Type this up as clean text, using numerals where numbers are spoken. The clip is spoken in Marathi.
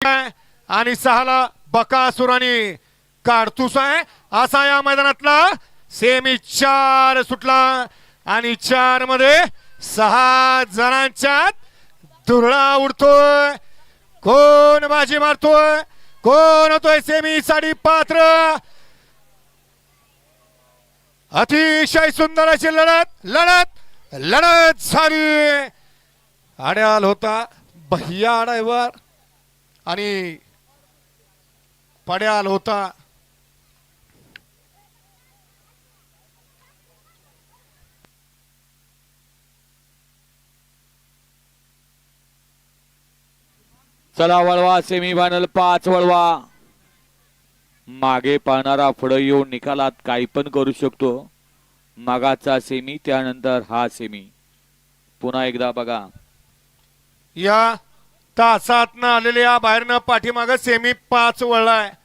आणि 6ला बकासुराने काढतूस आहे असा या मैदानातला सेमी 4 सुटला आणि 4 मध्ये 6 जणांच्यात धुरळा उडतोय. कोण बाजी मारतोय, कोण होतोय सेमी साठी पात्र. अतिशय सुंदर अशी लढत लढत लढत झाली. आड्याल होता भैया ड्रायव्हर आणि पड्याल होता चला वळवा सेमी फायनल 5 वळवा. मागे पाहणारा पुढे येऊन निकालात काही पण करू शकतो. मागाचा सेमी त्यानंतर हा सेमी. पुन्हा एकदा बघा या तासात आलेल्या बाहेरनं पाठीमाग सेमी 5 वळलाय.